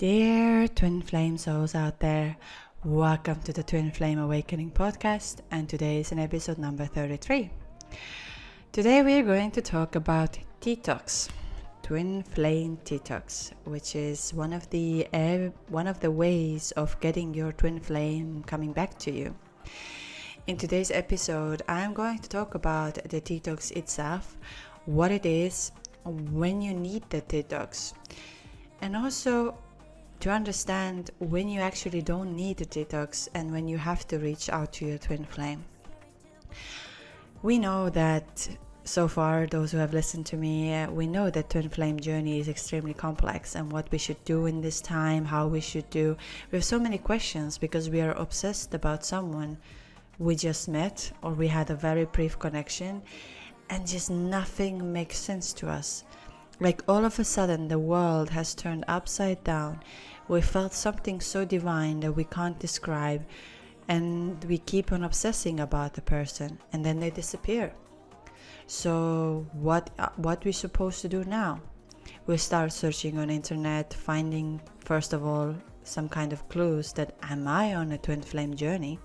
Dear Twin Flame souls out there, welcome to the Twin Flame Awakening podcast, and today is an episode number 33. Today we are going to talk about detox, Twin Flame Detox, which is one of the ways of getting your twin flame coming back to you. In today's episode, I'm going to talk about the detox itself, what it is, when you need the detox, and also to understand when you actually don't need a detox and when you have to reach out to your twin flame. We know that so far, those who have listened to me, we know that twin flame journey is extremely complex and what we should do in this time, how we should do. We have so many questions because we are obsessed about someone we just met or we had a very brief connection and just nothing makes sense to us. Like all of a sudden the world has turned upside down. We felt something so divine that we can't describe, and we keep on obsessing about the person, and then they disappear. So what we're supposed to do now? We start searching on internet, finding first of all some kind of clues that am I on a twin flame journey?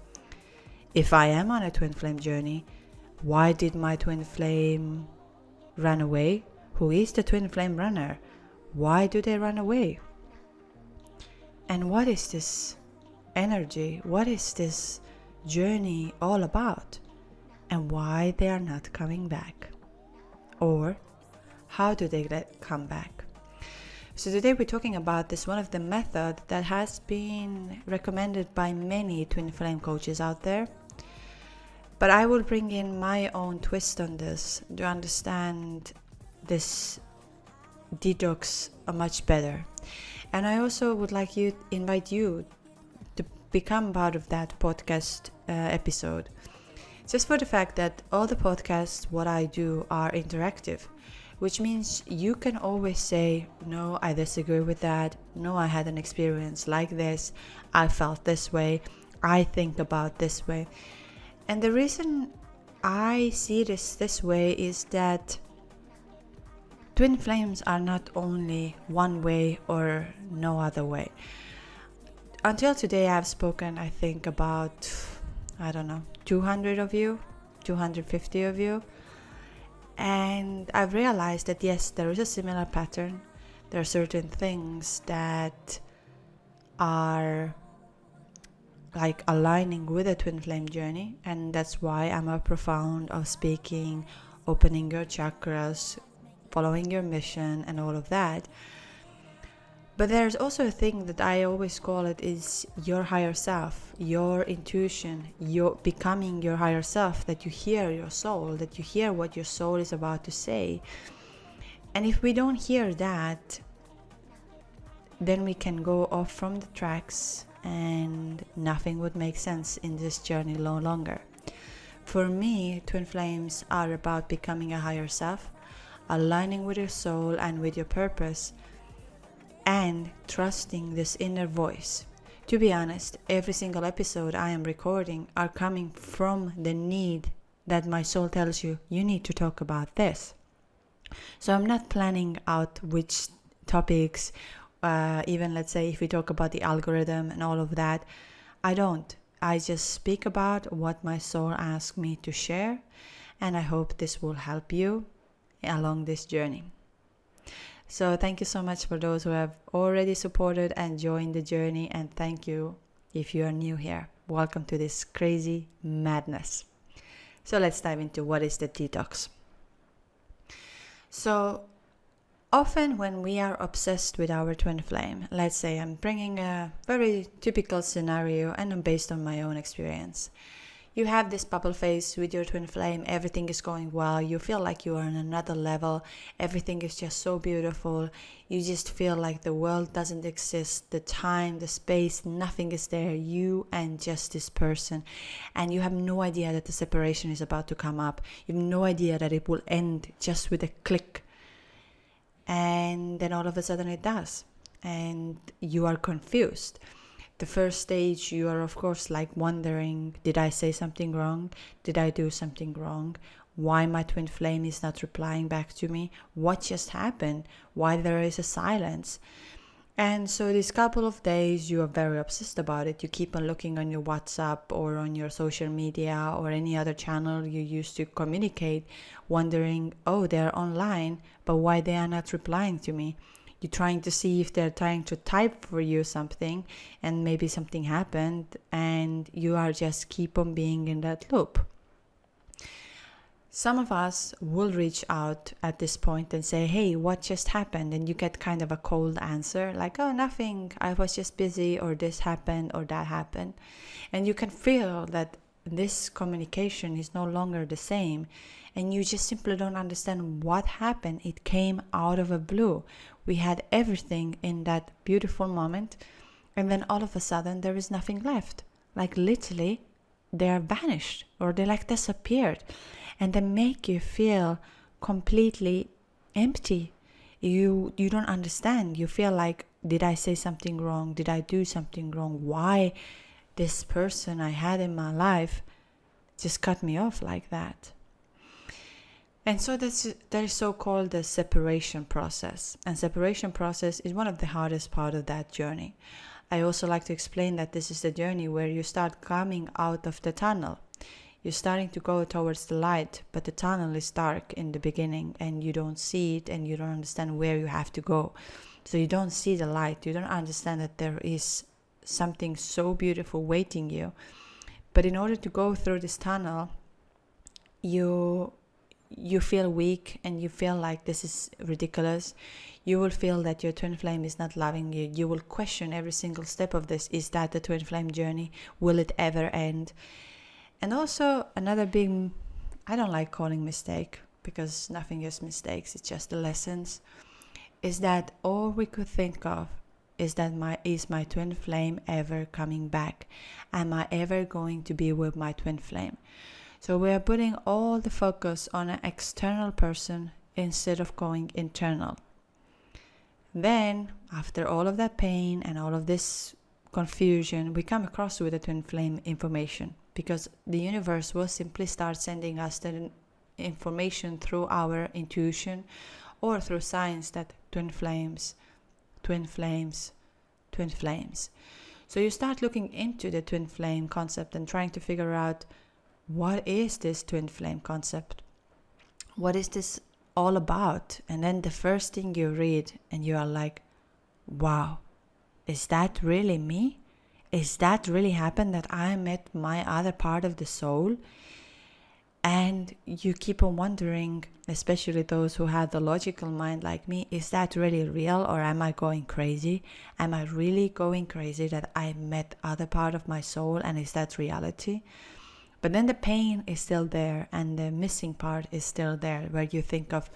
If I am on a twin flame journey, why did my twin flame run away? Who is the twin flame runner? Why do they run away? And what is this energy? What is this journey all about? And why they are not coming back? Or how do they come back? So today we're talking about this, one of the methods that has been recommended by many twin flame coaches out there. But I will bring in my own twist on this to understand this detox much better. And I also would like to invite you to become part of that podcast episode. Just for the fact that all the podcasts, what I do, are interactive, which means you can always say, no, I disagree with that. No, I had an experience like this. I felt this way. I think about this way. And the reason I see this way is that twin flames are not only one way or no other way. Until today, I've spoken, I think, about, 200 of you, 250 of you. And I've realized that yes, there is a similar pattern. There are certain things that are like aligning with a twin flame journey. And that's why I'm a profound of speaking, opening your chakras, following your mission and all of that. But there's also a thing that I always call it is your higher self, your intuition, your becoming your higher self, that you hear your soul, that you hear what your soul is about to say. And if we don't hear that, then we can go off from the tracks and nothing would make sense in this journey no longer. For me, twin flames are about becoming a higher self, aligning with your soul and with your purpose, and trusting this inner voice. To be honest, every single episode I am recording are coming from the need that my soul tells you need to talk about this. So I'm not planning out which topics, even let's say if we talk about the algorithm and all of that, I don't. I just speak about what my soul asks me to share, and I hope this will help you along this journey. So thank you so much for those who have already supported and joined the journey, and thank you if you are new here. Welcome to this crazy madness. So let's dive into what is the detox. So often when we are obsessed with our twin flame, let's say I'm bringing a very typical scenario and based on my own experience. You have this bubble phase with your twin flame, everything is going well, you feel like you are on another level, everything is just so beautiful, you just feel like the world doesn't exist, the time, the space, nothing is there, you and just this person, and you have no idea that the separation is about to come up, you have no idea that it will end just with a click, and then all of a sudden it does, and you are confused. The first stage, you are of course like wondering, did I say something wrong? Did I do something wrong? Why my twin flame is not replying back to me? What just happened? Why there is a silence? And so these couple of days, you are very obsessed about it. You keep on looking on your WhatsApp or on your social media or any other channel you used to communicate, wondering, oh, they're online, but why they are not replying to me? You're trying to see if they're trying to type for you something, and maybe something happened, and you are just keep on being in that loop. Some of us will reach out at this point and say, hey, what just happened? And you get kind of a cold answer, like, oh, nothing, I was just busy, or this happened, or that happened. And you can feel that this communication is no longer the same, and you just simply don't understand what happened. It came out of a blue. We had everything in that beautiful moment, and then all of a sudden there is nothing left. Like literally, they are vanished, or they like disappeared, and they make you feel completely empty. You don't understand. You feel like, did I say something wrong? Did I do something wrong? Why this person I had in my life just cut me off like that? And so that is so-called the separation process. And separation process is one of the hardest part of that journey. I also like to explain that this is the journey where you start coming out of the tunnel. You're starting to go towards the light, but the tunnel is dark in the beginning, and you don't see it, and you don't understand where you have to go. So you don't see the light. You don't understand that there is something so beautiful waiting you. But in order to go through this tunnel, you feel weak, and you feel like this is ridiculous. You will feel that your twin flame is not loving you. You will question every single step of this. Is that the twin flame journey? Will it ever end? And also another big, I don't like calling mistake, because nothing is mistakes, it's just the lessons, is that all we could think of is that is my twin flame ever coming back? Am I ever going to be with my twin flame? So we are putting all the focus on an external person instead of going internal. Then, after all of that pain and all of this confusion, we come across with the twin flame information, because the universe will simply start sending us the information through our intuition or through signs that twin flames, twin flames, twin flames. So you start looking into the twin flame concept and trying to figure out, what is this twin flame concept? What is this all about? And then the first thing you read and you are like, wow, is that really me? Is that really happened, that I met my other part of the soul? And you keep on wondering, especially those who have the logical mind like me, is that really real, or am I going crazy? Am I really going crazy that I met other part of my soul, and is that reality? But then the pain is still there, and the missing part is still there, where you think of,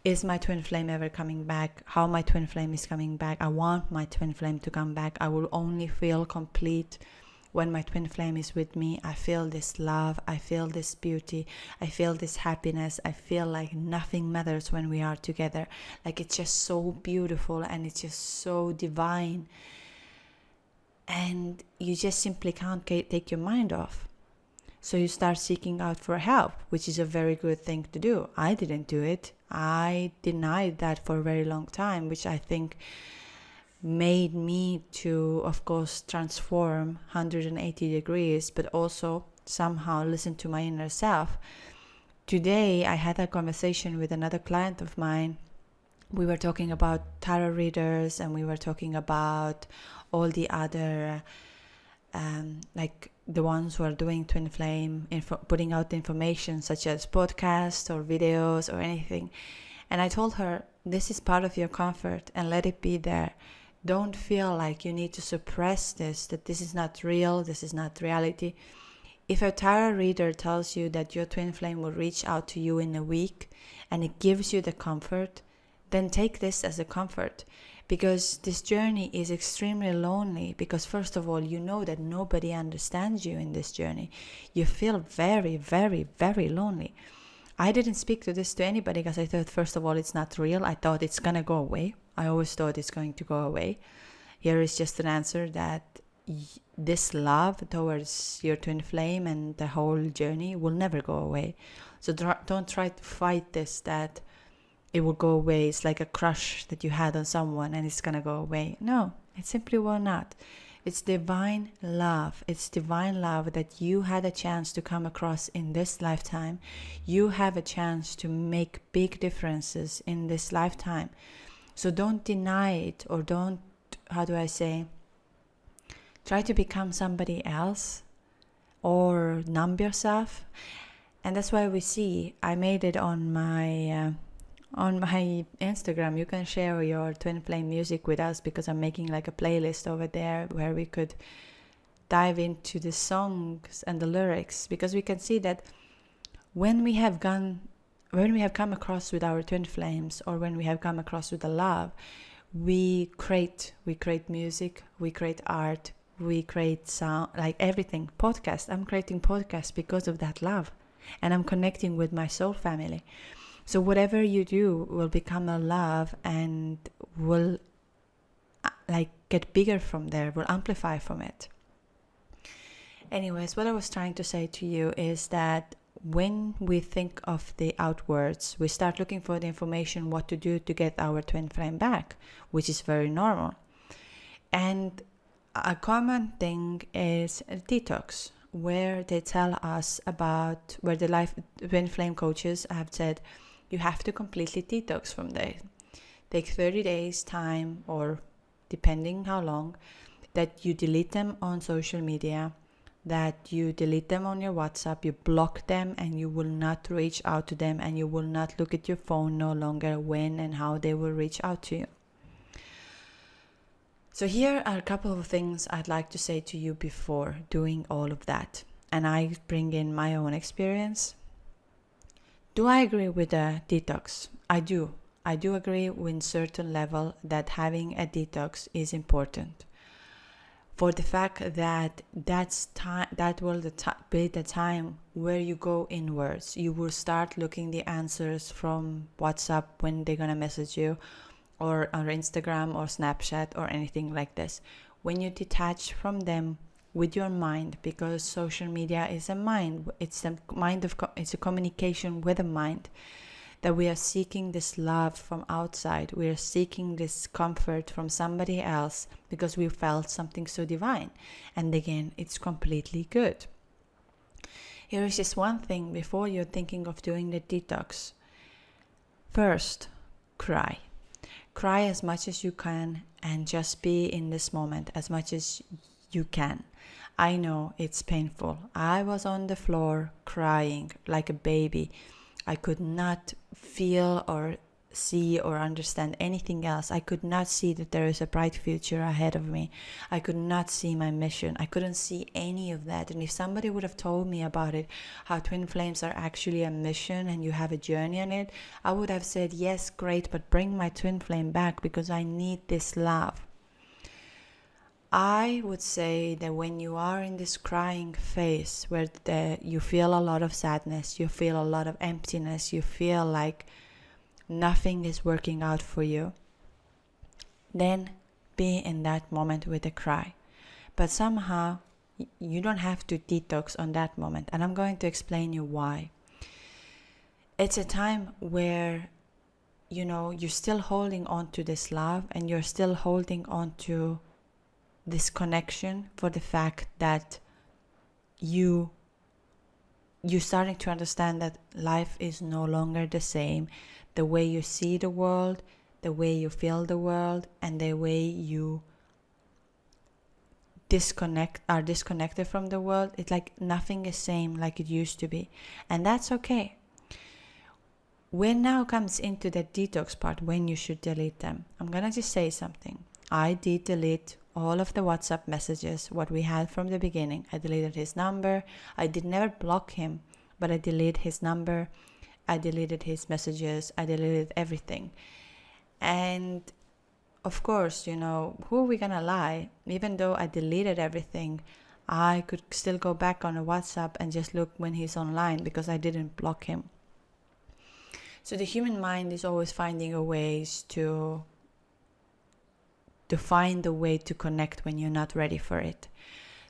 is my twin flame ever coming back? How my twin flame is coming back? I want my twin flame to come back. I will only feel complete when my twin flame is with me. I feel this love. I feel this beauty. I feel this happiness. I feel like nothing matters when we are together. Like it's just so beautiful, and it's just so divine. And you just simply can't take your mind off. So you start seeking out for help, which is a very good thing to do. I didn't do it. I denied that for a very long time, which I think made me to, of course, transform 180 degrees, but also somehow listen to my inner self. Today, I had a conversation with another client of mine. We were talking about tarot readers, and we were talking about all the other like the ones who are doing twin flame, putting out information such as podcasts or videos or anything. And I told her, this is part of your comfort, and let it be there. Don't feel like you need to suppress this, that this is not real, this is not reality. If a tarot reader tells you that your twin flame will reach out to you in a week, and it gives you the comfort, then take this as a comfort. Because this journey is extremely lonely, because first of all, you know that nobody understands you in this journey. You feel very, very, very lonely. I didn't speak to this to anybody because I thought, first of all, it's not real. I thought it's going to go away. I always thought it's going to go away. Here is just an answer that this love towards your twin flame and the whole journey will never go away. So don't try to fight this, that it will go away. It's like a crush that you had on someone and it's gonna go away. No, it simply will not. It's divine love. It's divine love that you had a chance to come across in this lifetime. You have a chance to make big differences in this lifetime. So don't deny it, or don't, try to become somebody else or numb yourself. And that's why we see, I made it on my Instagram. You can share your Twin Flame music with us, because I'm making like a playlist over there where we could dive into the songs and the lyrics, because we can see that when we have come across with our twin flames, or when we have come across with the love, we create music, we create art, we create sound, like everything. Podcast, I'm creating podcasts because of that love, and I'm connecting with my soul family. So whatever you do will become a love, and will like get bigger from there, will amplify from it. Anyways, what I was trying to say to you is that when we think of the outwards, we start looking for the information what to do to get our twin flame back, which is very normal. And a common thing is a detox, where they tell us about, where the life twin flame coaches have said, you have to completely detox from there. Take 30 days time, or depending how long, that you delete them on social media, that you delete them on your WhatsApp, you block them, and you will not reach out to them, and you will not look at your phone no longer when and how they will reach out to you. So here are a couple of things I'd like to say to you before doing all of that. And I bring in my own experience. Do I agree with a detox? I do. I do agree with certain level that having a detox is important. For the fact that that will be the time where you go inwards. You will start looking the answers from WhatsApp when they're gonna message you, or on Instagram or Snapchat or anything like this. When you detach from them with your mind, because social media is a mind, it's a communication with a mind, that we are seeking this love from outside, we are seeking this comfort from somebody else because we felt something so divine. And again, it's completely good. Here is just one thing before you're thinking of doing the detox. First, cry. Cry as much as you can, and just be in this moment as much as you can. I know it's painful. I was on the floor crying like a baby. I could not feel or see or understand anything else. I could not see that there is a bright future ahead of me. I could not see my mission. I couldn't see any of that. And if somebody would have told me about it, how twin flames are actually a mission and you have a journey on it, I would have said, yes, great, but bring my twin flame back, because I need this love. I would say that when you are in this crying phase, where you feel a lot of sadness, you feel a lot of emptiness, you feel like nothing is working out for you, then be in that moment with a cry. But somehow you don't have to detox on that moment, and I'm going to explain you why. It's a time where, you're still holding on to this love, and you're still holding on to this connection, for the fact that you're starting to understand that life is no longer the same. The way you see the world, the way you feel the world, and the way you are disconnected from the world, it's like nothing is same like it used to be. And that's okay. When now comes into the detox part, when you should delete them, I'm gonna just say something. I did delete all of the WhatsApp messages, what we had from the beginning. I deleted his number. I did never block him, but I deleted his number. I deleted his messages. I deleted everything. And of course, who are we gonna lie? Even though I deleted everything, I could still go back on a WhatsApp and just look when he's online, because I didn't block him. So the human mind is always finding a ways to find a way to connect when you're not ready for it.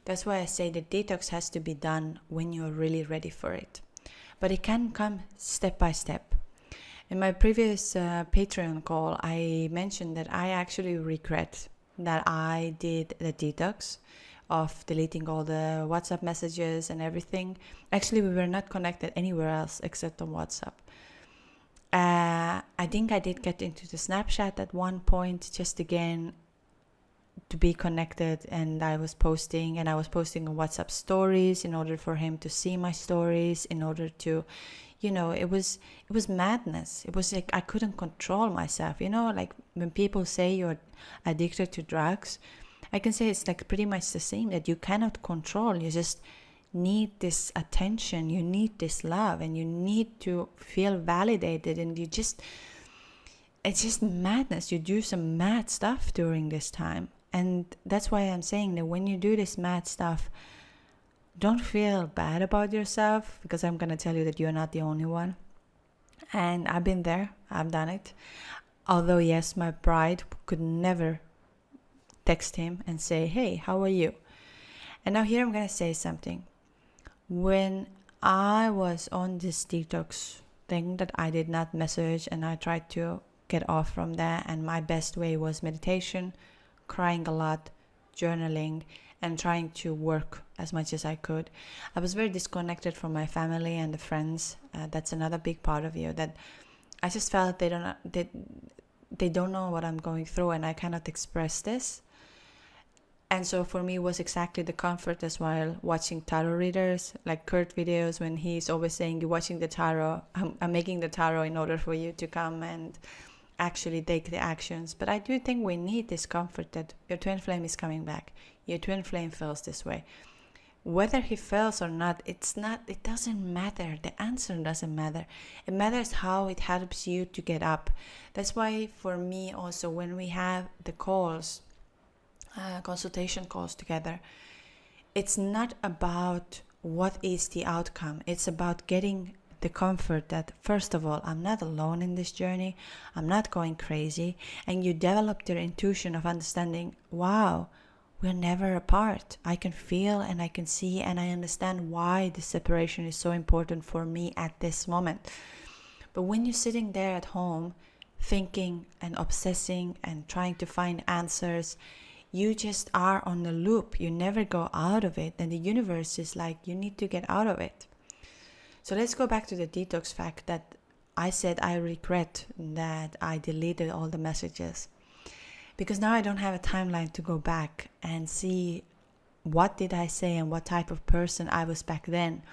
That's why I say the detox has to be done when you're really ready for it. But it can come step by step. In my previous Patreon call, I mentioned that I actually regret that I did the detox of deleting all the WhatsApp messages and everything. Actually, we were not connected anywhere else except on WhatsApp. I think I did get into the Snapchat at one point, just again to be connected, and I was posting on WhatsApp stories in order for him to see my stories, in order to, it was madness. It was like I couldn't control myself, like when people say you're addicted to drugs, I can say it's like pretty much the same, that you cannot control. You just need this attention, you need this love, and you need to feel validated, and it's just madness. You do some mad stuff during this time. And that's why I'm saying that when you do this mad stuff, don't feel bad about yourself, because I'm going to tell you that you're not the only one. And I've been there, I've done it. Although, yes, my pride could never text him and say, hey, how are you? And now here I'm going to say something. When I was on this detox thing that I did not message, and I tried to get off from that, and my best way was meditation, crying a lot, journaling, and trying to work as much as I could. I was very disconnected from my family and the friends. That's another big part of you, that I just felt they don't know what I'm going through, and I cannot express this. And so for me, it was exactly the comfort as well, watching tarot readers, like Kurt videos, when he's always saying, you're watching the tarot, I'm making the tarot in order for you to come and actually take the actions. But I do think we need this comfort that your twin flame is coming back. Your twin flame feels this way. Whether he feels or not, it doesn't matter. The answer doesn't matter. It matters how it helps you to get up. That's why for me also, when we have the calls, consultation calls together, it's not about what is the outcome. It's about getting the comfort that, first of all, I'm not alone in this journey. I'm not going crazy. And you develop your intuition of understanding, wow, we're never apart. I can feel and I can see, and I understand why the separation is so important for me at this moment. But when you're sitting there at home thinking and obsessing and trying to find answers, you just are on the loop. You never go out of it. And the universe is like, you need to get out of it. So let's go back to the detox fact that I said I regret that I deleted all the messages. Because now I don't have a timeline to go back and see what did I say and what type of person I was back then.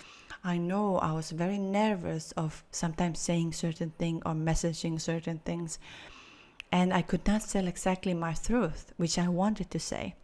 I know I was very nervous of sometimes saying certain things or messaging certain things. And I could not tell exactly my truth, which I wanted to say.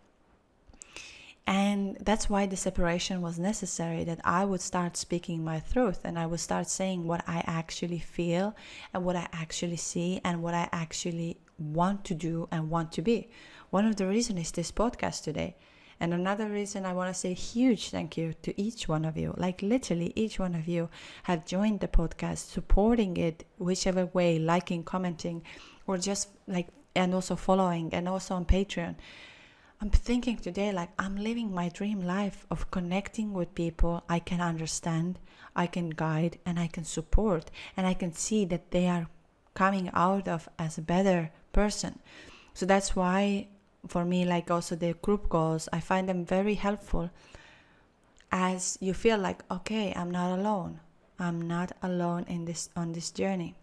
And that's why the separation was necessary, that I would start speaking my truth, and I would start saying what I actually feel and what I actually see and what I actually want to do and want to be. One of the reasons is this podcast today. And another reason, I want to say huge thank you to each one of you. Like literally each one of you have joined the podcast, supporting it whichever way, liking, commenting, or just like, and also following, and also on Patreon. I'm thinking today, like, I'm living my dream life of connecting with people I can understand, I can guide, and I can support, and I can see that they are coming out of as a better person. So that's why for me, like also the group goals, I find them very helpful, as you feel like, okay, I'm not alone. I'm not alone on this journey.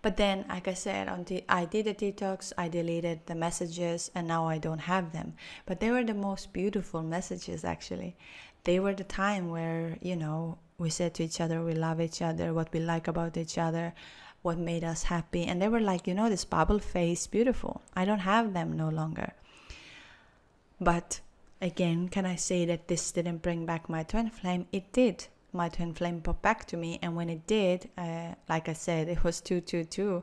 But then, like I said, I did a detox, I deleted the messages, and now I don't have them. But they were the most beautiful messages, actually. They were the time where, we said to each other, we love each other, what we like about each other, what made us happy. And they were like, this bubble face, beautiful. I don't have them no longer. But again, can I say that this didn't bring back my twin flame? It did. My twin flame popped back to me, and when it did, like I said, it was 2/22,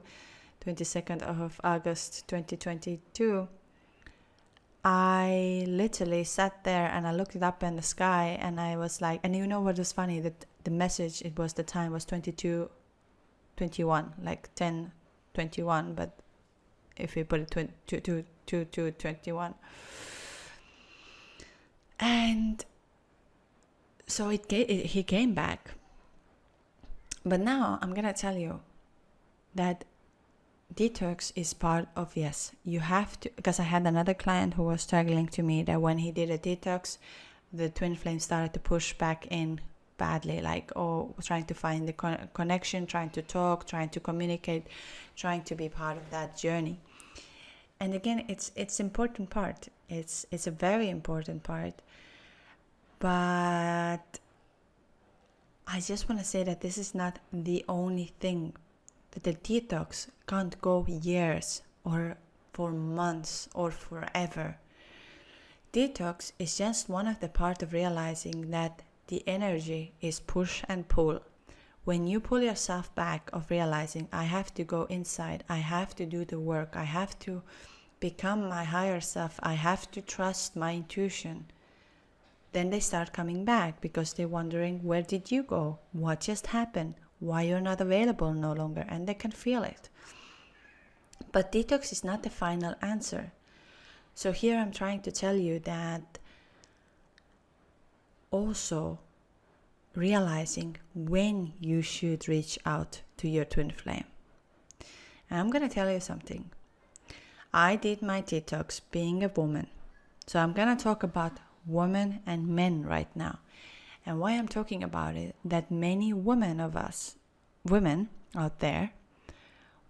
22nd of August 2022. I literally sat there and I looked it up in the sky, and I was like, and you know what was funny, that the message, the time was 22:21, like 10:21, but if we put it 22:21, and so he came back. But now I'm gonna tell you, that detox is part of, yes, you have to, because I had another client who was struggling to me that when he did a detox, the twin flame started to push back in badly, like, trying to find the connection, trying to talk, trying to communicate, trying to be part of that journey. And again, it's important part. It's a very important part. But I just want to say that this is not the only thing. That the detox can't go years or for months or forever. Detox is just one of the part of realizing that the energy is push and pull. When you pull yourself back of realizing I have to go inside, I have to do the work, I have to become my higher self, I have to trust my intuition, then they start coming back because they're wondering, where did you go? What just happened? Why you're not available no longer? And they can feel it. But detox is not the final answer. So here I'm trying to tell you that also realizing when you should reach out to your twin flame. And I'm going to tell you something. I did my detox being a woman. So I'm going to talk about women and men right now. And why I'm talking about it, that many women out there,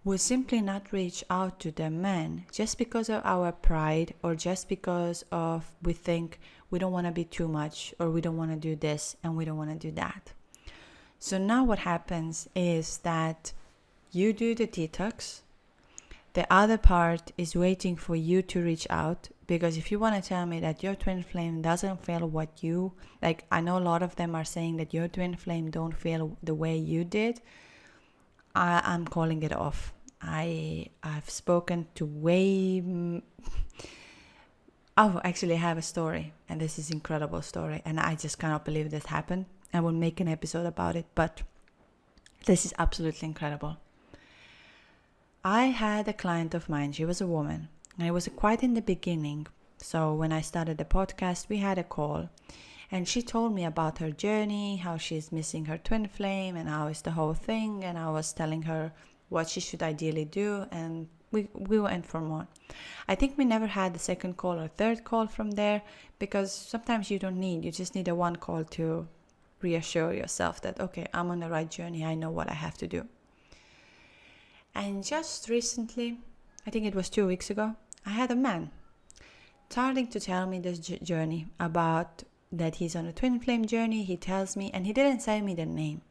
will simply not reach out to the men just because of our pride, or just because of we think we don't want to be too much, or we don't want to do this and we don't want to do that. So now what happens is that you do the detox. The other part is waiting for you to reach out, because if you want to tell me that your twin flame doesn't feel what you, like, I know a lot of them are saying that your twin flame don't feel the way you did, I'm calling it off. I've spoken to actually I have a story, and this is an incredible story, and I just cannot believe this happened. I will make an episode about it, but this is absolutely incredible. I had a client of mine, she was a woman, and it was quite in the beginning. So when I started the podcast, we had a call, and she told me about her journey, how she's missing her twin flame, and how is the whole thing, and I was telling her what she should ideally do, and we went for more. I think we never had the second call or third call from there, because sometimes you just need a one call to reassure yourself that, okay, I'm on the right journey, I know what I have to do. And just recently, I think it was 2 weeks ago, I had a man starting to tell me this journey about that he's on a twin flame journey. He tells me, and he didn't say me the name,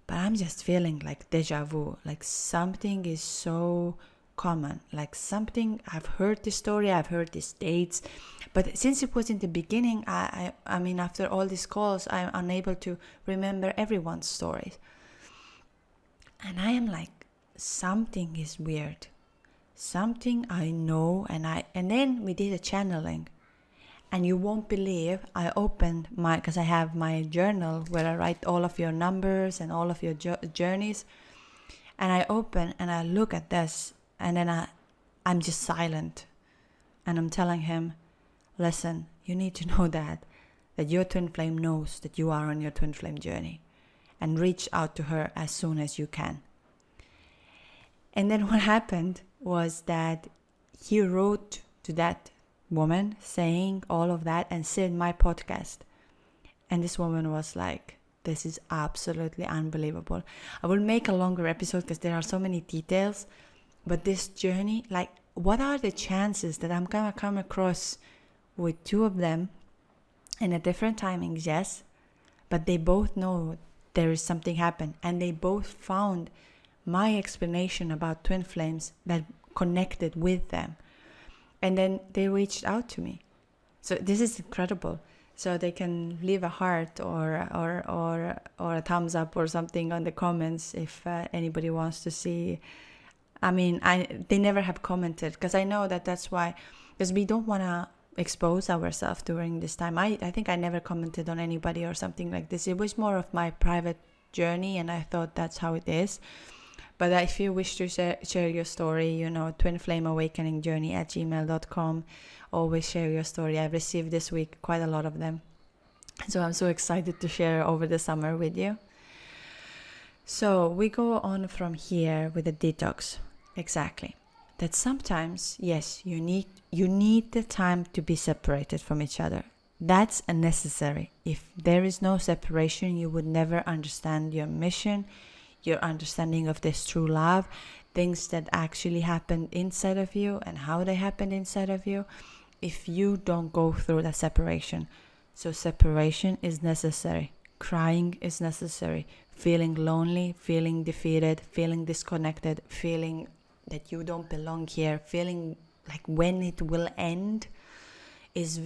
but I'm just feeling like deja vu, like something is so common, like something, I've heard this story, I've heard these dates, but since it was in the beginning, I mean, after all these calls, I'm unable to remember everyone's stories. And I am like, something is weird, something I know, and then we did a channeling, and you won't believe, I opened because I have my journal where I write all of your numbers and all of your journeys, and I open and I look at this, and then I'm just silent, and I'm telling him, listen, you need to know that your twin flame knows that you are on your twin flame journey, and reach out to her as soon as you can. And then what happened was that he wrote to that woman saying all of that and said my podcast. And this woman was like, this is absolutely unbelievable. I will make a longer episode because there are so many details. But this journey, like, what are the chances that I'm going to come across with two of them in a different timings? Yes. But they both know there is something happened. And they both found my explanation about twin flames that connected with them, and then they reached out to me. So this is incredible. So they can leave a heart or a thumbs up or something on the comments if anybody wants to see. I mean, they never have commented, because I know that's why, because we don't want to expose ourselves during this time. I think I never commented on anybody or something like this. It was more of my private journey, and I thought that's how it is. But if you wish to share your story, twinflameawakeningjourney@gmail.com. Always share your story. I've received this week quite a lot of them. So I'm so excited to share over the summer with you. So we go on from here with the detox. Exactly. That sometimes, yes, you need the time to be separated from each other. That's a necessary. If there is no separation, you would never understand your mission, your understanding of this true love, things that actually happened inside of you and how they happened inside of you, if you don't go through that separation. So separation is necessary. Crying is necessary. Feeling lonely, feeling defeated, feeling disconnected, feeling that you don't belong here, feeling like when it will end is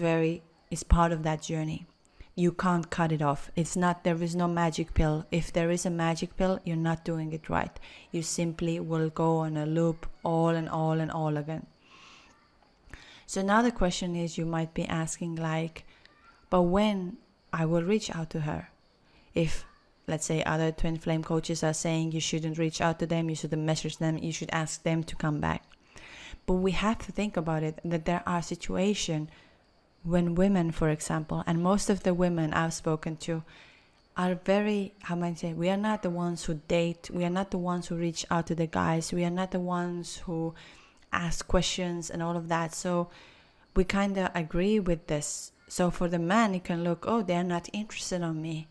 part of that journey. You can't cut it off. There is no magic pill. If there is a magic pill, you're not doing it right. You simply will go on a loop all and all and all again. So now the question is, you might be asking like, but when I will reach out to her? If, let's say, other twin flame coaches are saying you shouldn't reach out to them, you shouldn't message them, you should ask them to come back. But we have to think about it, that there are situations when women, for example, and most of the women I've spoken to are very, we are not the ones who date, we are not the ones who reach out to the guys, we are not the ones who ask questions and all of that. So we kind of agree with this. So for the man, it can look, oh, they're not interested in me.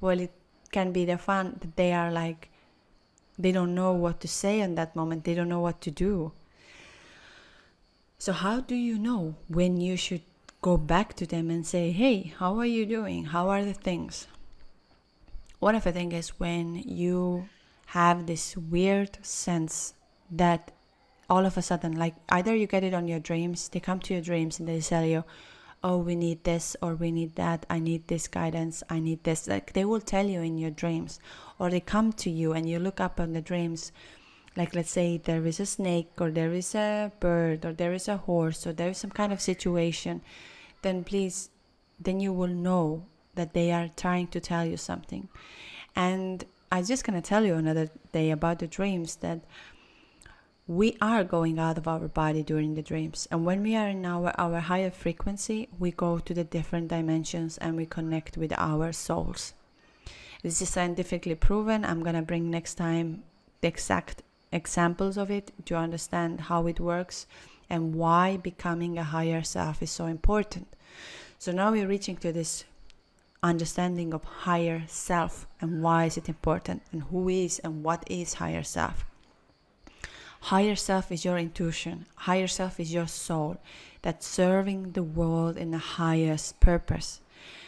Well, it can be the fun that they are like, they don't know what to say in that moment. They don't know what to do. So how do you know when you should go back to them and say, hey, how are you doing? How are the things? One of the things is when you have this weird sense that all of a sudden, like either you get it on your dreams, they come to your dreams and they tell you, oh, we need this or we need that, I need this guidance, I need this. Like they will tell you in your dreams, or they come to you and you look up on the dreams, like let's say there is a snake or there is a bird or there is a horse or there is some kind of situation, then you will know that they are trying to tell you something. And I'm just going to tell you another day about the dreams, that we are going out of our body during the dreams. And when we are in our higher frequency, we go to the different dimensions and we connect with our souls. This is scientifically proven. I'm going to bring next time the exact examples of it to understand how it works and why becoming a higher self is so important. So now we're reaching to this understanding of higher self and why is it important and who is and what is higher self. Higher self is your intuition. Higher self is your soul that's serving the world in the highest purpose.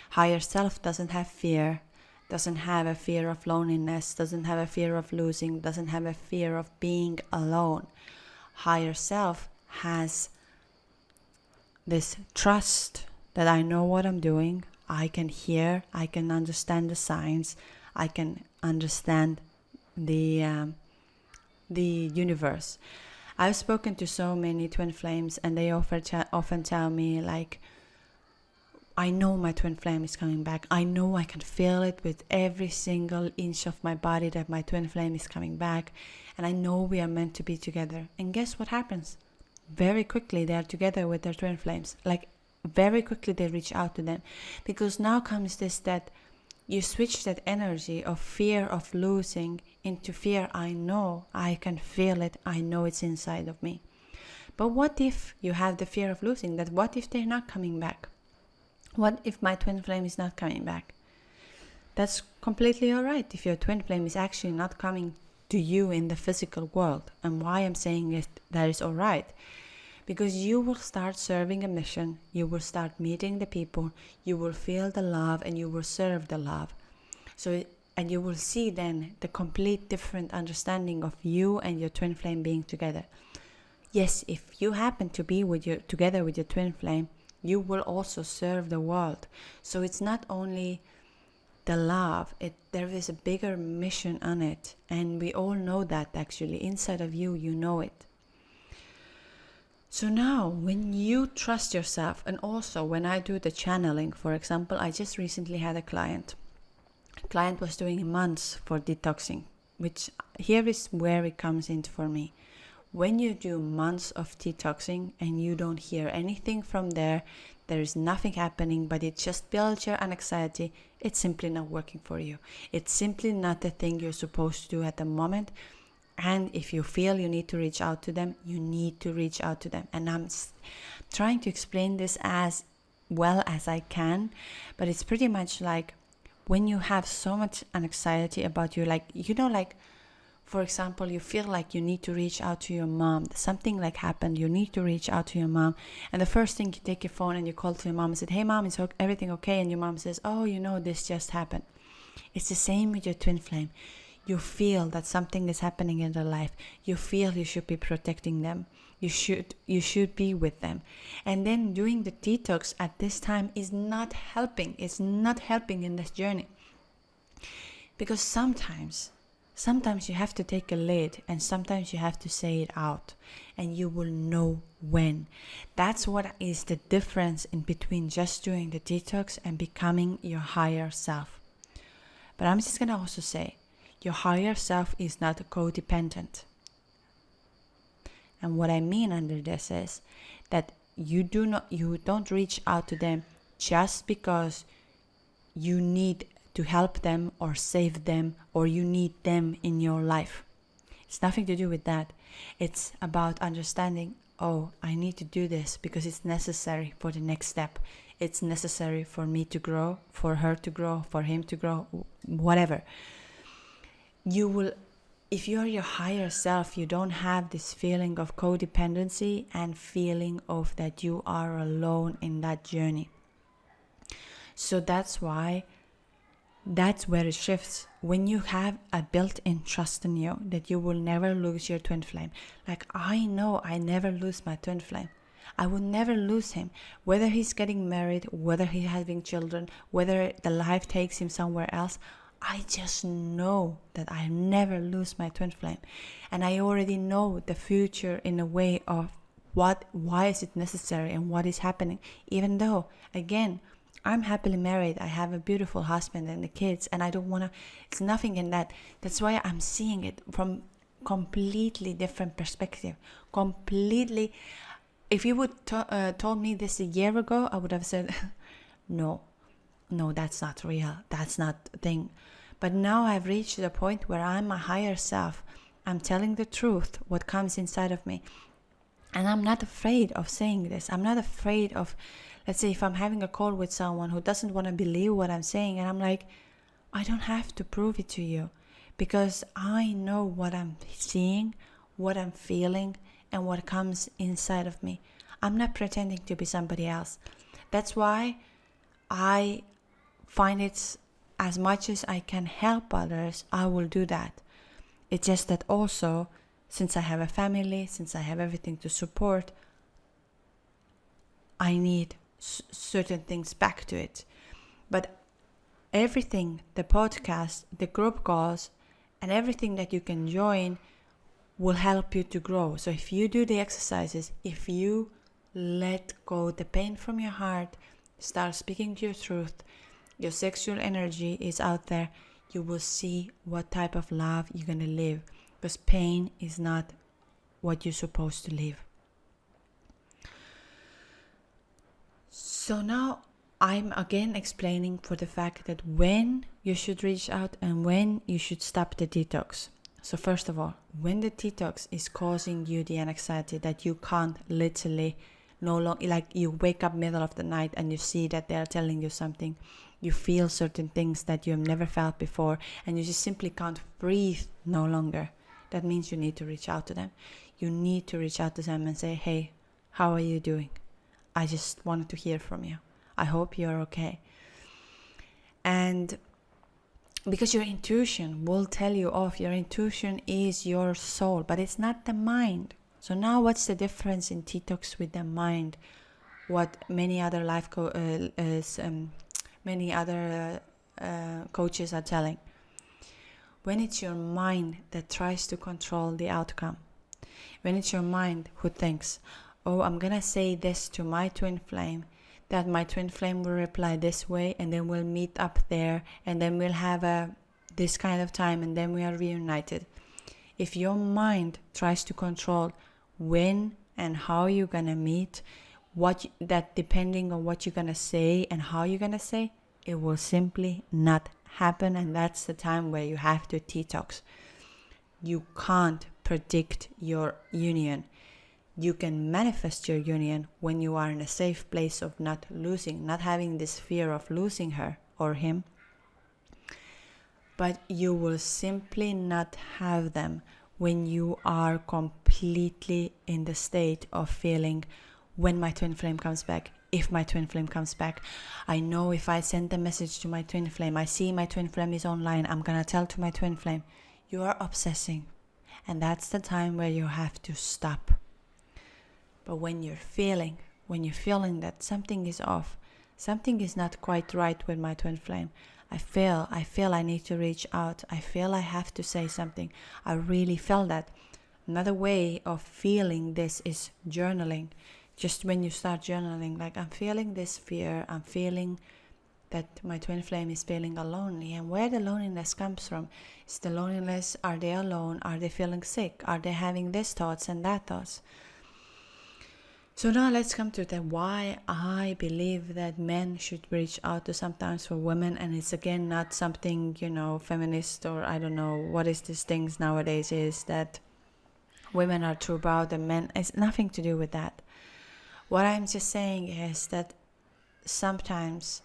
Higher self doesn't have fear, doesn't have a fear of loneliness, doesn't have a fear of losing, doesn't have a fear of being alone. Higher self has this trust that I know what I'm doing, I can hear, I can understand the signs, I can understand the universe. I've spoken to so many twin flames and they often tell me like, I know my twin flame is coming back. I know I can feel it with every single inch of my body that my twin flame is coming back. And I know we are meant to be together. And guess what happens? Very quickly they are together with their twin flames. Like very quickly they reach out to them. Because now comes this, that you switch that energy of fear of losing into fear. I know, I can feel it. I know it's inside of me. But what if you have the fear of losing? That what if they're not coming back? What if my twin flame is not coming back? That's completely all right if your twin flame is actually not coming to you in the physical world. And why I'm saying it, that is all right. Because you will start serving a mission, you will start meeting the people, you will feel the love and you will serve the love. And you will see then the complete different understanding of you and your twin flame being together. Yes, if you happen to be together with your twin flame, you will also serve the world. So it's not only the love, there is a bigger mission on it. And we all know that actually. Inside of you, you know it. So now, when you trust yourself, and also when I do the channeling, for example, I just recently had a client. A client was doing months for detoxing, which here is where it comes in for me. When you do months of detoxing and you don't hear anything from there is nothing happening, but it just builds your anxiety, it's simply not working for you. It's simply not the thing you're supposed to do at the moment. And if you feel you need to reach out to them, you need to reach out to them. And I'm trying to explain this as well as I can, but it's pretty much like when you have so much anxiety about you, like, for example, you feel like you need to reach out to your mom. Something like happened, you need to reach out to your mom. And the first thing, you take your phone and you call to your mom and say, hey mom, is everything okay? And your mom says, oh, this just happened. It's the same with your twin flame. You feel that something is happening in their life. You feel you should be protecting them. You should be with them. And then doing the detox at this time is not helping. It's not helping in this journey. Because sometimes you have to take a lid, and sometimes you have to say it out, and you will know when. That's what is the difference in between just doing the detox and becoming your higher self. But I'm just going to also say, your higher self is not codependent. And what I mean under this is that you don't reach out to them just because you need to help them or save them or you need them in your life. It's nothing to do with that. It's about understanding, oh, I need to do this because it's necessary for the next step. It's necessary for me to grow, for her to grow, for him to grow, whatever. If you're your higher self, you don't have this feeling of codependency and feeling of that you are alone in that journey. So that's where it shifts. When you have a built-in trust in you that you will never lose your twin flame. Like, I know I never lose my twin flame. I will never lose him. Whether he's getting married, whether he's having children, whether the life takes him somewhere else, I just know that I never lose my twin flame. And I already know the future in a way of why is it necessary and what is happening. Even though, again, I'm happily married, I have a beautiful husband and the kids, and I don't want to, it's nothing in that. That's why I'm seeing it from completely different perspective. Completely. If you would told me this a year ago, I would have said, no, that's not real. That's not a thing. But now I've reached the point where I'm a higher self. I'm telling the truth, what comes inside of me. And I'm not afraid of saying this. I'm not afraid of, let's say if I'm having a call with someone who doesn't want to believe what I'm saying, and I'm like, I don't have to prove it to you because I know what I'm seeing, what I'm feeling, and what comes inside of me. I'm not pretending to be somebody else. That's why I find it, as much as I can help others, I will do that. It's just that also, since I have a family, since I have everything to support, I need certain things back to it. But everything, the podcast, the group calls, and everything that you can join will help you to grow. So if you do the exercises, if you let go the pain from your heart, start speaking to your truth, your sexual energy is out there, you will see what type of love you're going to live. Because pain is not what you're supposed to live. So now I'm again explaining for the fact that when you should reach out and when you should stop the detox. So first of all, when the detox is causing you the anxiety that you can't literally no longer, like you wake up middle of the night and you see that they're telling you something, you feel certain things that you have never felt before, and you just simply can't breathe no longer. That means you need to reach out to them. You need to reach out to them and say, hey, how are you doing? I just wanted to hear from you. I hope you're okay. And because your intuition will tell you off. Your intuition is your soul, but it's not the mind. So now what's the difference in detox with the mind? What many other coaches are telling. When it's your mind that tries to control the outcome. When it's your mind who thinks, oh, I'm going to say this to my twin flame, that my twin flame will reply this way, and then we'll meet up there, and then we'll have this kind of time, and then we are reunited. If your mind tries to control when and how you're gonna meet, that depending on what you're gonna say and how you're gonna say, it will simply not happen. And that's the time where you have to detox. You can't predict your union. You can manifest your union when you are in a safe place of not losing, not having this fear of losing her or him. But you will simply not have them when you are completely in the state of feeling, when my twin flame comes back, if my twin flame comes back. I know if I send a message to my twin flame, I see my twin flame is online, I'm gonna tell to my twin flame. You are obsessing. And that's the time where you have to stop. But when you're feeling that something is off, something is not quite right with my twin flame, I feel I need to reach out. I feel I have to say something. I really feel that. Another way of feeling this is journaling. Just when you start journaling, like, I'm feeling this fear, I'm feeling that my twin flame is feeling lonely. And where the loneliness comes from, is the loneliness, are they alone? Are they feeling sick? Are they having these thoughts and that thoughts? So now let's come to the why I believe that men should reach out to sometimes for women. And it's again not something, feminist, or I don't know what is these things nowadays, is that women are too proud and men. It's nothing to do with that. What I'm just saying is that sometimes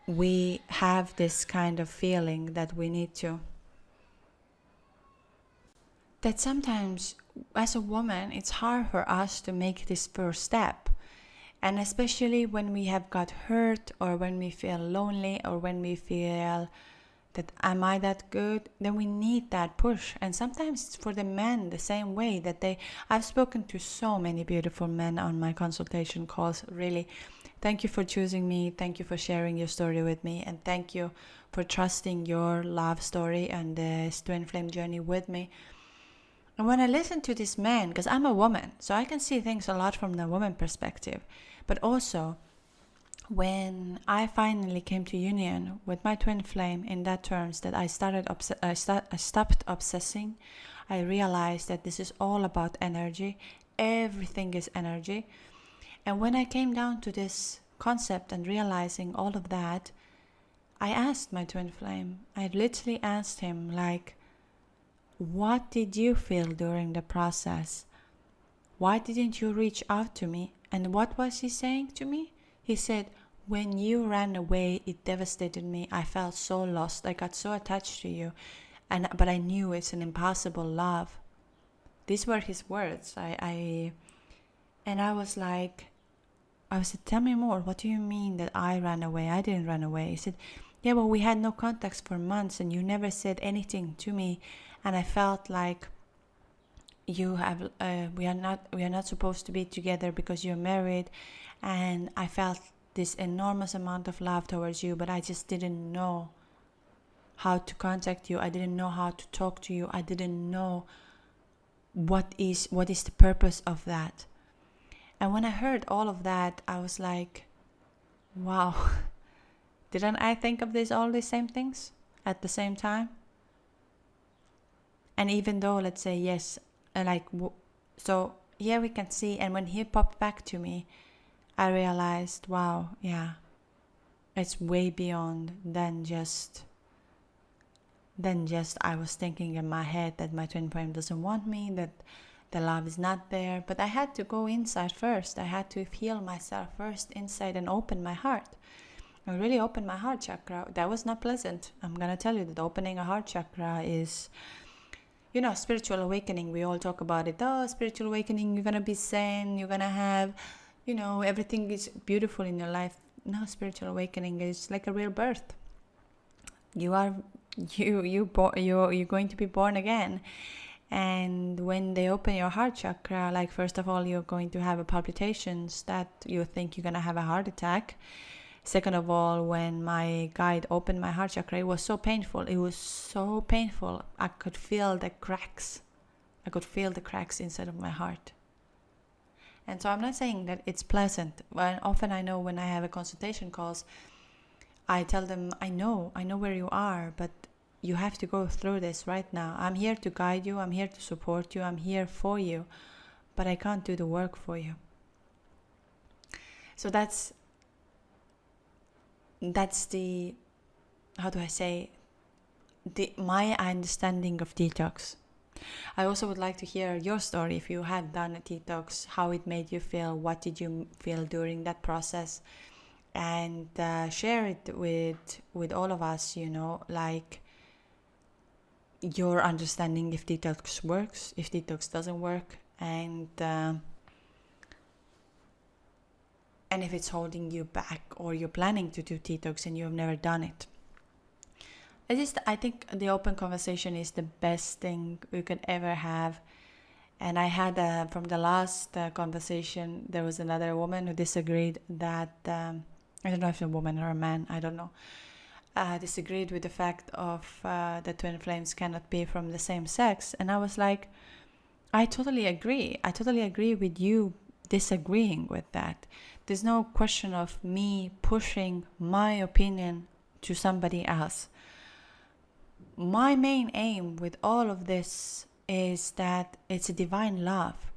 we have this kind of feeling that we need to, that sometimes as a woman it's hard for us to make this first step. And especially when we have got hurt, or when we feel lonely, or when we feel that, am I that good? Then we need that push. And sometimes it's for the men the same way that I've spoken to so many beautiful men on my consultation calls. Really, thank you for choosing me. Thank you for sharing your story with me. And thank you for trusting your love story and this twin flame journey with me. And when I listen to this man, because I'm a woman, so I can see things a lot from the woman perspective. But also, when I finally came to union with my twin flame in that terms, that I stopped obsessing. I realized that this is all about energy. Everything is energy. And when I came down to this concept and realizing all of that, I asked my twin flame. I literally asked him, like, what did you feel during the process? Why didn't you reach out to me? And what was he saying to me? He said, when you ran away, it devastated me. I felt so lost. I got so attached to you. But I knew it's an impossible love. These were his words. And I was like, tell me more. What do you mean that I ran away? I didn't run away. He said, yeah, well, we had no contacts for months and you never said anything to me. And I felt like we are not supposed to be together because you're married. And I felt this enormous amount of love towards you, but I just didn't know how to contact you. I didn't know how to talk to you. I didn't know what is the purpose of that. And when I heard all of that, I was like, wow, didn't I think of all these same things at the same time? And even though, let's say, yes, so here we can see, and when he popped back to me, I realized, wow, yeah, it's way beyond than just I was thinking in my head that my twin flame doesn't want me, that the love is not there. But I had to go inside first. I had to heal myself first inside and open my heart. I really opened my heart chakra. That was not pleasant. I'm going to tell you that opening a heart chakra is, spiritual awakening. We all talk about it. Oh, spiritual awakening, you're going to be zen, you're going to have, everything is beautiful in your life. No, spiritual awakening is like a real birth. You're going to be born again. And when they open your heart chakra, like, first of all, you're going to have palpitations that you think you're going to have a heart attack. Second of all, when my guide opened my heart chakra, it was so painful. It was so painful. I could feel the cracks. I could feel the cracks inside of my heart. And so I'm not saying that it's pleasant. When often I know when I have a consultation calls, I tell them, I know where you are, but you have to go through this right now. I'm here to guide you, I'm here to support you, I'm here for you, but I can't do the work for you. So that's the, how do I say, my understanding of detox. I also would like to hear your story. If you have done a detox, how it made you feel, what did you feel during that process, and share it with all of us, like your understanding if detox works, if detox doesn't work, and if it's holding you back, or you're planning to do detox and you've never done it. I think the open conversation is the best thing we could ever have. And I had, from the last conversation, there was another woman who disagreed that, I don't know if a woman or a man, I don't know, disagreed with the fact of that twin flames cannot be from the same sex. And I was like, I totally agree. I totally agree with you disagreeing with that. There's no question of me pushing my opinion to somebody else. My main aim with all of this is that it's a divine love.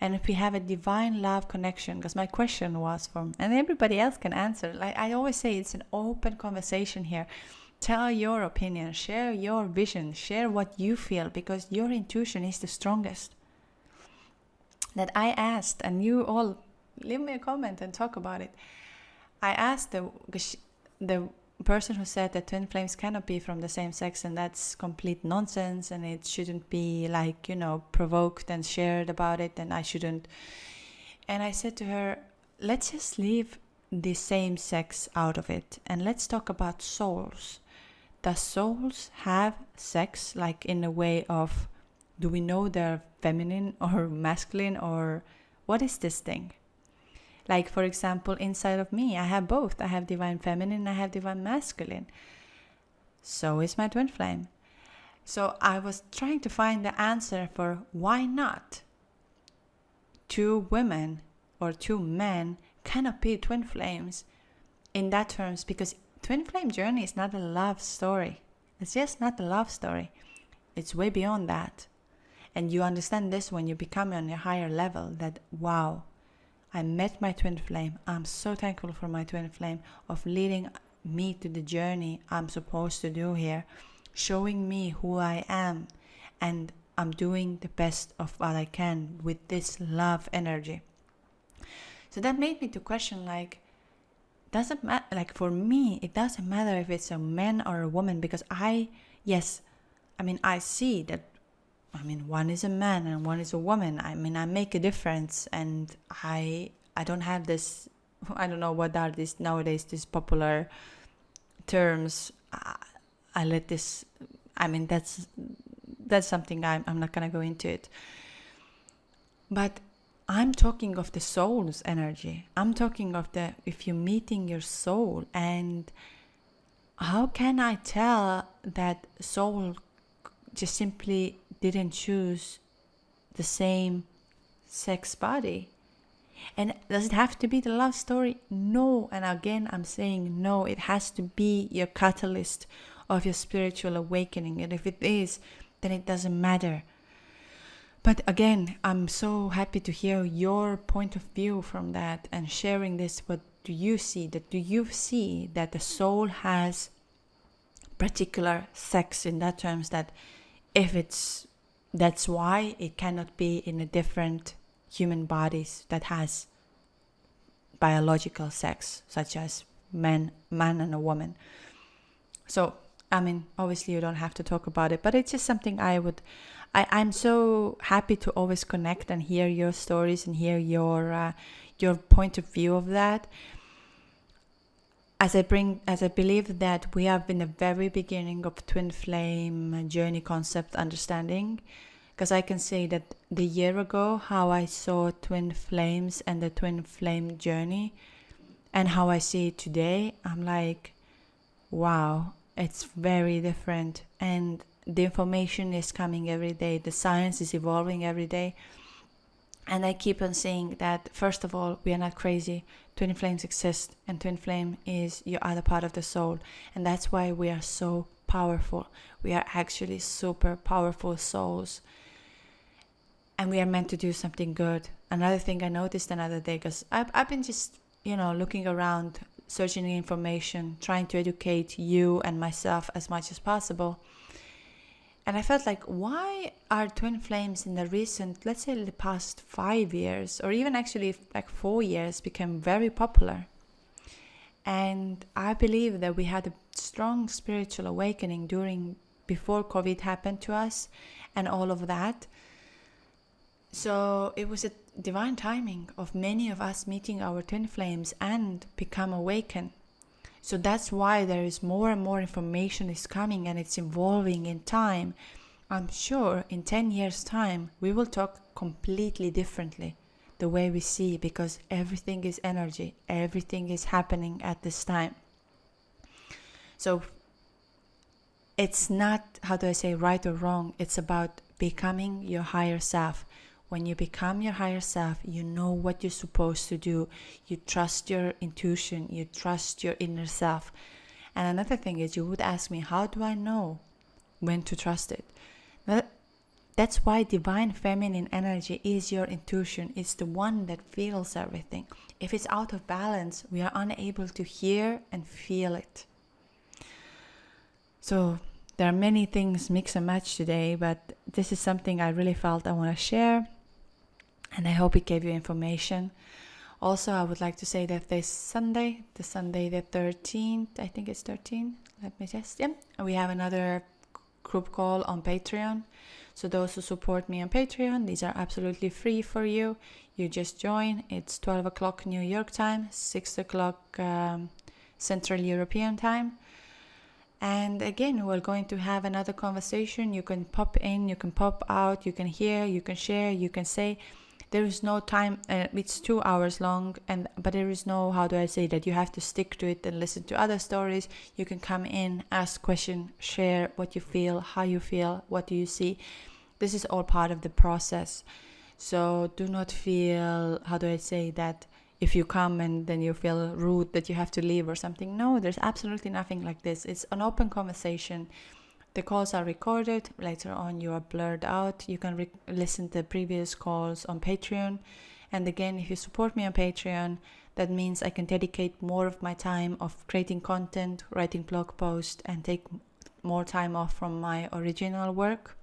And if we have a divine love connection, because my question was from, and everybody else can answer, like I always say, it's an open conversation here. Tell your opinion, share your vision, share what you feel, because your intuition is the strongest. That I asked, and you all leave me a comment and talk about it. I asked the person who said that twin flames cannot be from the same sex, and that's complete nonsense, and it shouldn't be provoked and shared about it, and I shouldn't. And I said to her, let's just leave the same sex out of it, and let's talk about souls. Does souls have sex, like in a way of, do we know they're feminine or masculine, or what is this thing? Like, for example, inside of me, I have both. I have divine feminine, I have divine masculine. So is my twin flame. So I was trying to find the answer for why not two women or two men cannot be twin flames in that terms, because twin flame journey is not a love story. It's just not a love story. It's way beyond that. And you understand this when you become on a higher level, that wow, I met my twin flame. I'm so thankful for my twin flame of leading me to the journey I'm supposed to do here, showing me who I am, and I'm doing the best of what I can with this love energy. So that made me to question, doesn't matter, for me, it doesn't matter if it's a man or a woman, because I see that, one is a man and one is a woman. I make a difference, and I don't have this, I don't know what are these nowadays, these popular terms. I let this, that's something I'm not going to go into it. But I'm talking of the soul's energy. I'm talking of if you're meeting your soul, and how can I tell that soul just simply didn't choose the same sex body? And does it have to be the love story? No. And again, I'm saying no. It has to be your catalyst of your spiritual awakening. And if it is, then it doesn't matter. But again, I'm so happy to hear your point of view from that and sharing this. What do you see? Do you see that the soul has particular sex in that terms, that that's why it cannot be in a different human bodies that has biological sex, such as man and a woman. So, obviously you don't have to talk about it, but it's just something I'm so happy to always connect and hear your stories and hear your point of view of that. As I believe that we have been the very beginning of twin flame journey concept understanding, because I can say that the year ago, how I saw twin flames and the twin flame journey, and how I see it today, I'm like, wow, it's very different. And the information is coming every day. The science is evolving every day. And I keep on saying that, first of all, we are not crazy. Twin flames exist, and twin flame is your other part of the soul. And that's why we are so powerful. We are actually super powerful souls, and we are meant to do something good. Another thing I noticed another day, because I've been just, looking around, searching information, trying to educate you and myself as much as possible. And I felt like, why are twin flames in the recent, let's say the past 5 years, or even actually like 4 years, became very popular? And I believe that we had a strong spiritual awakening before COVID happened to us and all of that. So it was a divine timing of many of us meeting our twin flames and become awakened. So that's why there is more and more information is coming, and it's evolving in time. I'm sure in 10 years' time, we will talk completely differently the way we see, because everything is energy. Everything is happening at this time. So it's not, right or wrong. It's about becoming your higher self. When you become your higher self, you know what you're supposed to do. You trust your intuition. You trust your inner self. And another thing is, you would ask me, how do I know when to trust it? That's why divine feminine energy is your intuition. It's the one that feels everything. If it's out of balance, we are unable to hear and feel it. So there are many things mix and match today, but this is something I really felt I want to share. And I hope it gave you information. Also, I would like to say that this Sunday, the 13th, I think it's 13, let me just, we have another group call on Patreon. So those who support me on Patreon, these are absolutely free for you. You just join. It's 12 o'clock New York time, 6 o'clock Central European time. And again, we're going to have another conversation. You can pop in, you can pop out, you can hear, you can share, you can say. There is no time, it's 2 hours long, but there is no, that you have to stick to it and listen to other stories. You can come in, ask questions, share what you feel, how you feel, what do you see. This is all part of the process. So do not feel, that if you come and then you feel rude that you have to leave or something. No, there's absolutely nothing like this. It's an open conversation. The calls are recorded. Later on, you are blurred out. You can listen to previous calls on Patreon. And again, if you support me on Patreon, that means I can dedicate more of my time of creating content, writing blog posts, and take more time off from my original work.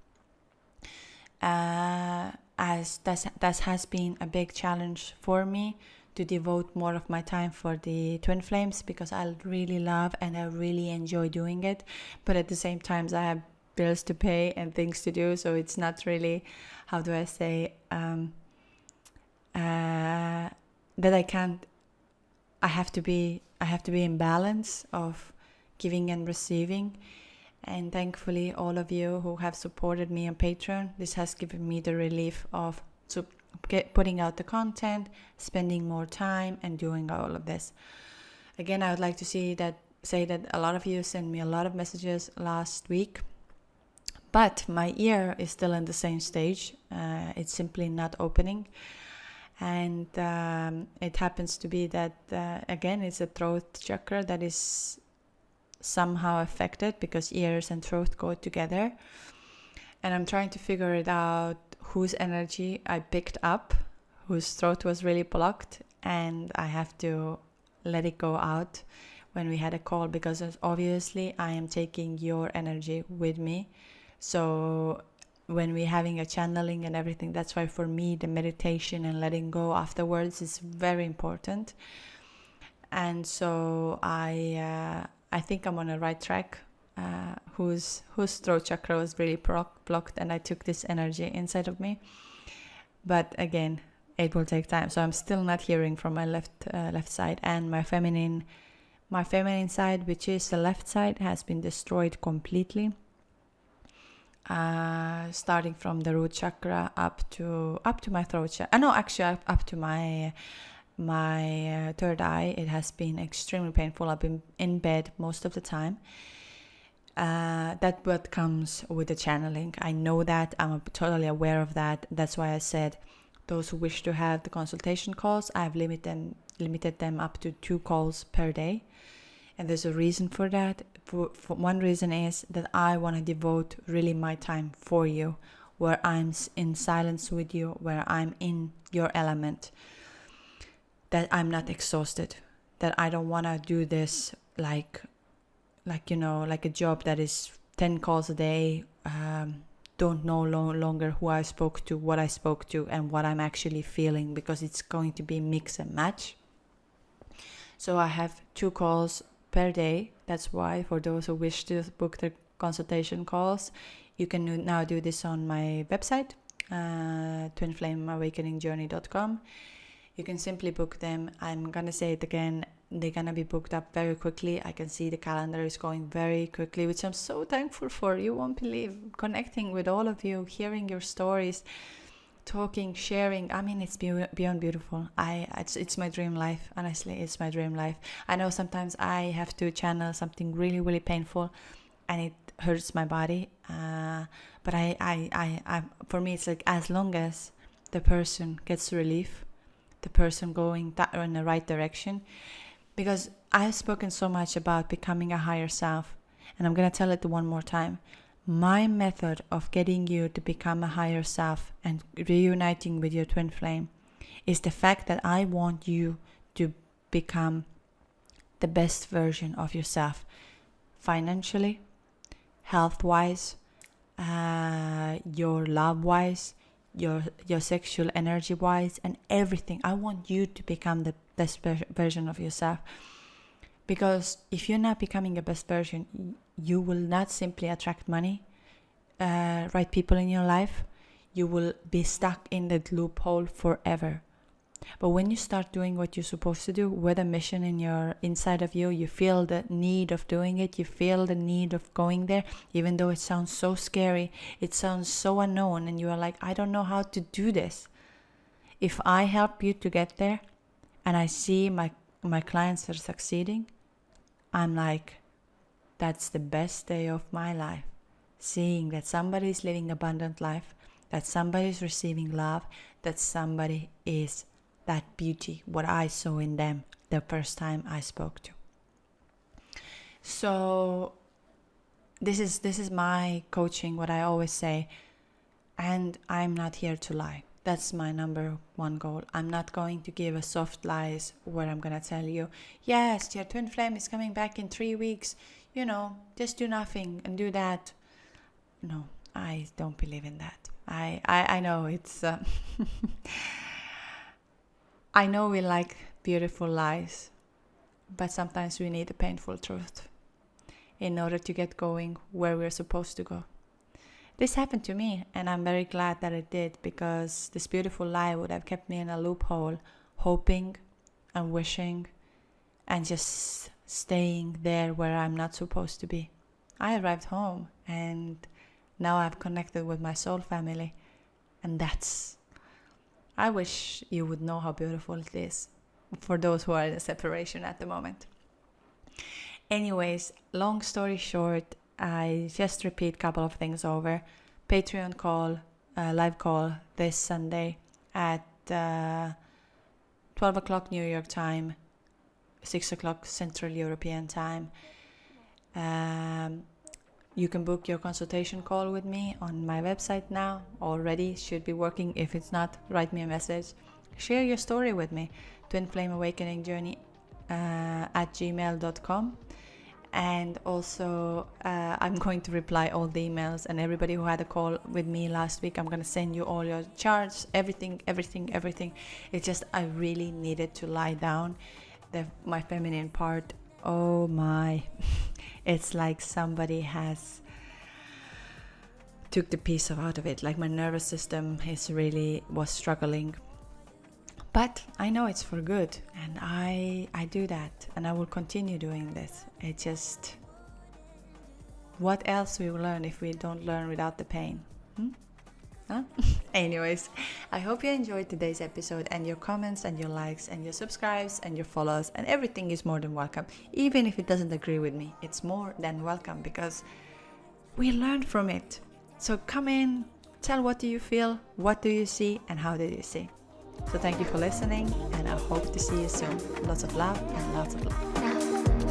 As that has been a big challenge for me, to devote more of my time for the twin flames, because I really love and I really enjoy doing it. But at the same time, I have bills to pay and things to do, so it's not really, that I can't. I have to be in balance of giving and receiving. And thankfully, all of you who have supported me on Patreon, this has given me the relief of putting out the content, spending more time, and doing all of this. Again, I would like to say that a lot of you sent me a lot of messages last week, but my ear is still in the same stage. It's simply not opening. And it happens to be that, again, it's a throat chakra that is somehow affected, because ears and throat go together. And I'm trying to figure it out, whose energy I picked up, whose throat was really blocked, and I have to let it go out when we had a call, because obviously I am taking your energy with me. So when we're having a channeling and everything, that's why for me the meditation and letting go afterwards is very important. And so I think I'm on the right track. Whose throat chakra was really blocked, and I took this energy inside of me. But again, it will take time. So I'm still not hearing from my left side, and my feminine side, which is the left side, has been destroyed completely. Starting from the root chakra up to my throat chakra. No, actually up to my third eye. It has been extremely painful. I've been in bed most of the time. That what comes with the channeling. I know that. I'm totally aware of that. That's why I said those who wish to have the consultation calls, I've limited them up to 2 calls per day. And there's a reason for that. For one reason is that I want to devote really my time for you, where I'm in silence with you, where I'm in your element, that I'm not exhausted, that I don't want to do this like a job that is 10 calls a day, don't know longer who I spoke to, what I spoke to, and what I'm actually feeling, because it's going to be mix and match. So I have 2 calls per day. That's why, for those who wish to book their consultation calls, you can now do this on my website, twinflameawakeningjourney.com. You can simply book them. I'm gonna say it again, they're gonna be booked up very quickly. I can see the calendar is going very quickly, which I'm so thankful for. You won't believe, connecting with all of you, hearing your stories, talking, sharing. I mean, it's beyond beautiful. It's my dream life. Honestly, it's my dream life. I know sometimes I have to channel something really, really painful, and it hurts my body. But I for me, it's like, as long as the person gets relief, the person going in the right direction. Because I've spoken so much about becoming a higher self, and I'm gonna tell it one more time. My method of getting you to become a higher self and reuniting with your twin flame is the fact that I want you to become the best version of yourself, financially, health-wise, your love-wise, your sexual energy-wise, and everything. I want you to become the best version of yourself. Because if you're not becoming a best version, you will not simply attract money, right people in your life. You will be stuck in that loophole forever. But when you start doing what you're supposed to do, with a mission in your inside of you, you feel the need of doing it. You feel the need of going there, even though it sounds so scary. It sounds so unknown, and you are like, I don't know how to do this. If I help you to get there, and I see my clients are succeeding, I'm like, that's the best day of my life. Seeing that somebody is living abundant life, that somebody is receiving love, that somebody is that beauty, what I saw in them the first time I spoke to. So this is my coaching, what I always say, and I'm not here to lie. That's my number one goal. I'm not going to give a soft lies where I'm going to tell you, yes, your twin flame is coming back in 3 weeks, just do nothing and do that. No, I don't believe in that. I know it's I know we like beautiful lies, but sometimes we need a painful truth in order to get going where we're supposed to go. This happened to me, and I'm very glad that it did, because this beautiful lie would have kept me in a loophole, hoping and wishing and just staying there where I'm not supposed to be. I arrived home, and now I've connected with my soul family, and I wish you would know how beautiful it is for those who are in a separation at the moment. Anyways, long story short, I just repeat a couple of things over. Patreon call, live call this Sunday at 12 o'clock New York time, 6 o'clock Central European time. You can book your consultation call with me on my website now. Already should be working. If it's not, write me a message. Share your story with me. twinflameawakeningjourney@gmail.com. And also, I'm going to reply all the emails, and everybody who had a call with me last week, I'm going to send you all your charts, everything. It's just, I really needed to lie down. My feminine part, oh my, it's like somebody has took the piece out of it. Like, my nervous system was struggling. But I know it's for good, and I do that, and I will continue doing this. It just, what else we will learn if we don't learn without the pain? Huh? Anyways, I hope you enjoyed today's episode, and your comments and your likes and your subscribes and your follows and everything is more than welcome. Even if it doesn't agree with me, it's more than welcome, because we learn from it. So come in, tell, what do you feel, what do you see, and how did you see? So thank you for listening, and I hope to see you soon. Lots of love and lots of love.